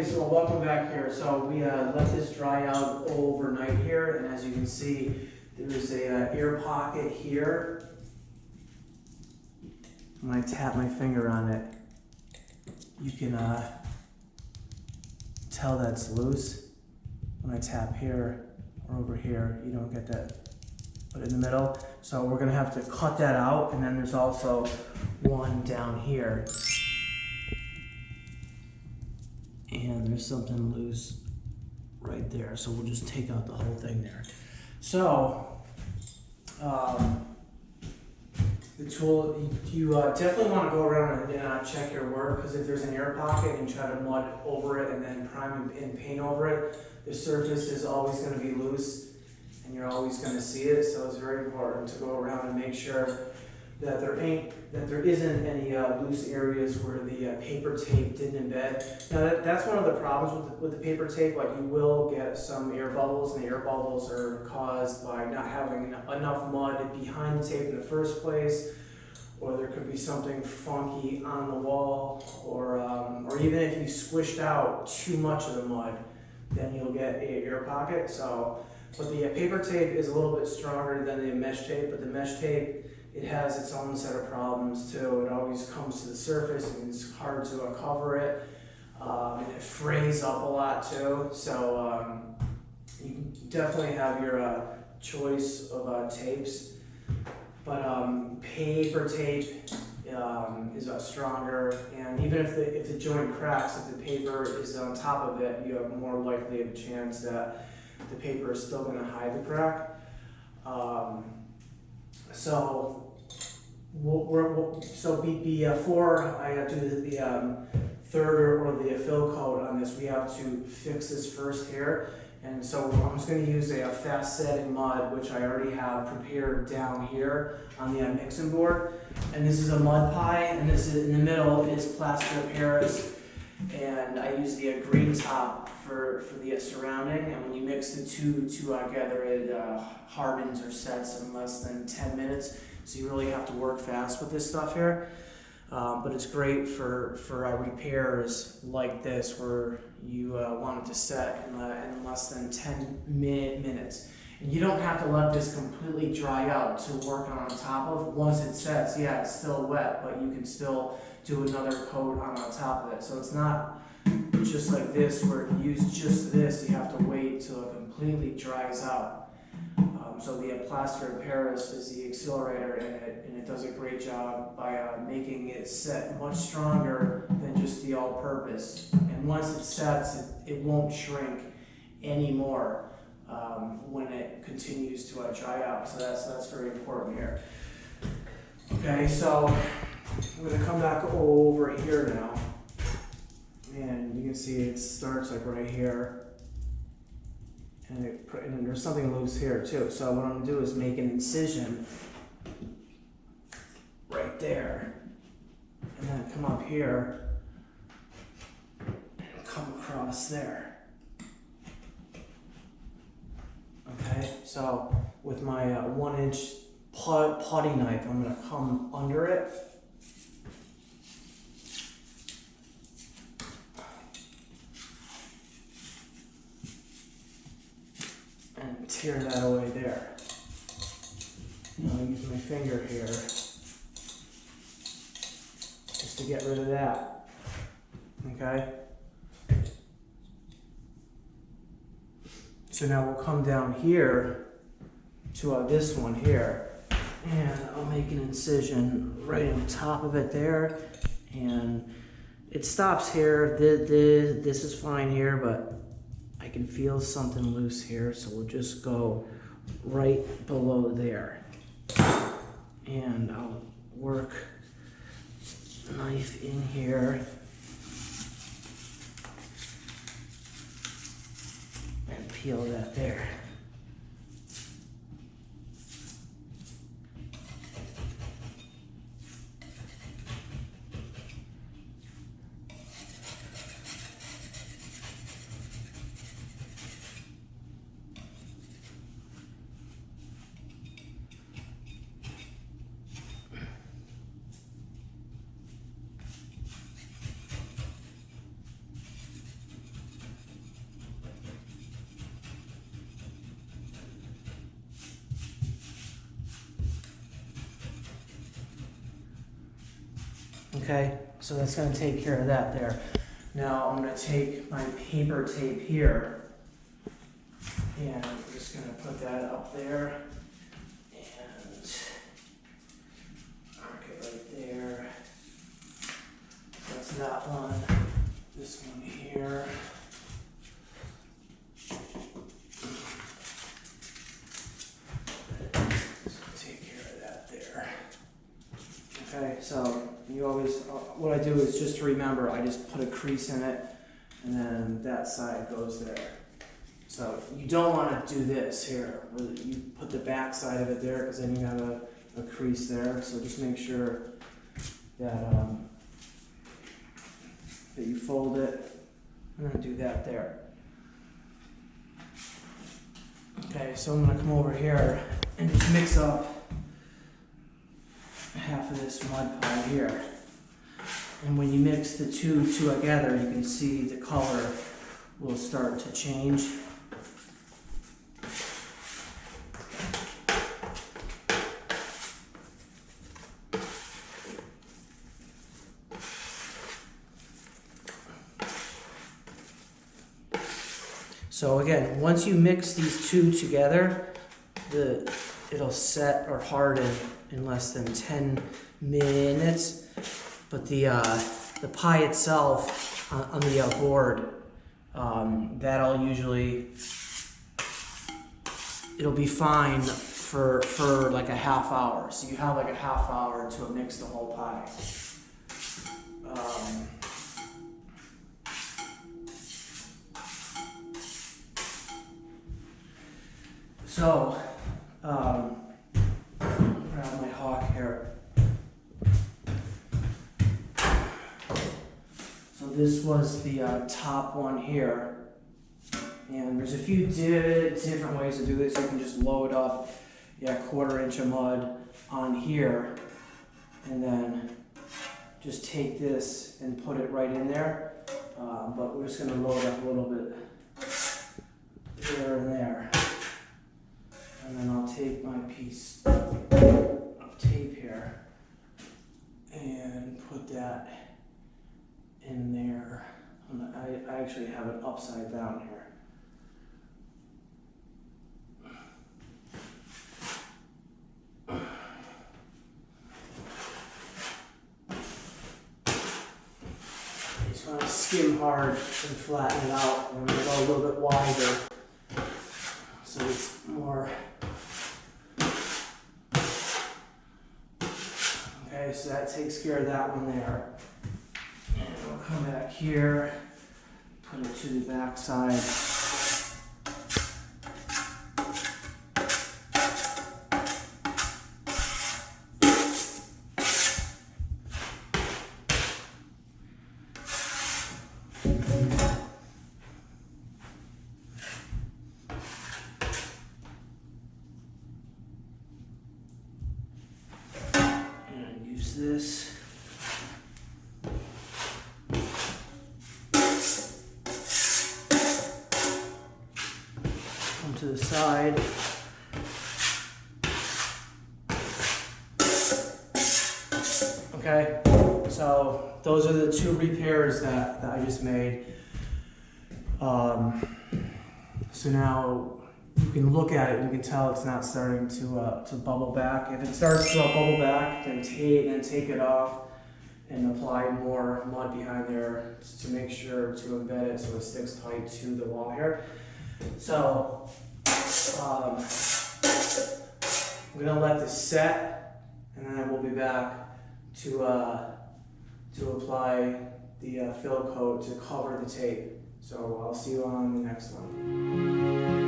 so welcome back here. So we let this dry out overnight here, and as you can see, there's a air pocket here. When I tap my finger on it, you can tell that's loose. When I tap here or over here, you don't get that put in the middle. So we're gonna have to cut that out, and then there's also one down here. And there's something loose right there, so we'll just take out the whole thing there. So, the tool, you definitely want to go around and check your work, because if there's an air pocket and try to mud over it and then prime and paint over it, the surface is always going to be loose and you're always going to see it. So it's very important to go around and make sure that there isn't any loose areas where the paper tape didn't embed. Now that's one of the problems with the paper tape. Like, you will get some air bubbles, and the air bubbles are caused by not having enough mud behind the tape in the first place, or there could be something funky on the wall, or even if you squished out too much of the mud, then you'll get an air pocket. So, but the paper tape is a little bit stronger than the mesh tape, but the mesh tape, it has its own set of problems too. It always comes to the surface and it's hard to cover it. And it frays up a lot too. So you can definitely have your choice of tapes. But paper tape is stronger, and even if the joint cracks, if the paper is on top of it, you have more likely of a chance that the paper is still going to hide the crack. Before I do the third or the fill coat on this, we have to fix this first here. And so I'm just going to use a fast setting mud, which I already have prepared down here on the mixing board. And this is a mud pie, and this is in the middle is plaster of Paris. And I use the green top for the surrounding, and when you mix the two together, it hardens or sets in less than 10 minutes. So you really have to work fast with this stuff here. But it's great for repairs like this, where you want it to set in less than 10 minutes. And you don't have to let this completely dry out to work on top of. Once it sets, yeah, it's still wet, but you can still do another coat on top of it. So it's not just like this, where if you use just this, you have to wait till it completely dries out. So the plaster of Paris is the accelerator in it, and it does a great job by making it set much stronger than just the all-purpose. And once it sets, it won't shrink anymore when it continues to dry out. So that's very important here. Okay, so I'm going to come back over here now, and you can see it starts like right here. And then there's something loose here too. So what I'm going to do is make an incision right there, and then come up here and come across there. Okay, so with my 1-inch putty knife, I'm going to come under it. And tear that away there. I'll use my finger here just to get rid of that. Okay? So now we'll come down here to this one here, and I'll make an incision right on top of it there, and it stops here. This is fine here, but I can feel something loose here, so we'll just go right below there. And I'll work the knife in here and peel that there. Okay, so that's going to take care of that there. Now I'm going to take my paper tape here, and I'm just going to put that up there, and mark it right there. That's that one. This one here. Take care of that there. Okay, so you always, what I do is just to remember, I just put a crease in it, and then that side goes there. So you don't want to do this here, where you put the back side of it there, because then you have a crease there. So just make sure that that you fold it. I'm going to do that there. Okay, so I'm going to come over here and just mix up half of this mud pie here. And when you mix the two together, you can see the color will start to change. So again, once you mix these two together, it'll set or harden in less than 10 minutes. But the pie itself on the board, that'll usually, it'll be fine for like a half hour. So you have like a half hour to mix the whole pie. So, grab my hawk here. So this was the top one here. And there's a few different ways to do this. You can just load up a 1/4 inch of mud on here, and then just take this and put it right in there. But we're just going to load up a little bit there and there. And then I'll take my piece of tape here and put that in there. I actually have it upside down here. You just want to skim hard and flatten it out, and go a little bit wider so it's more. Okay, so that takes care of that one there. And we'll come back here, put it to the back side. This. Come to the side. Okay, so those are the two repairs that I just made. So now you can look at it and you can tell it's not starting to bubble back. If it starts to bubble back, then take it off and apply more mud behind there to make sure to embed it so it sticks tight to the wall here. So I'm gonna let this set, and then we'll be back to apply the fill coat to cover the tape. So I'll see you on the next one.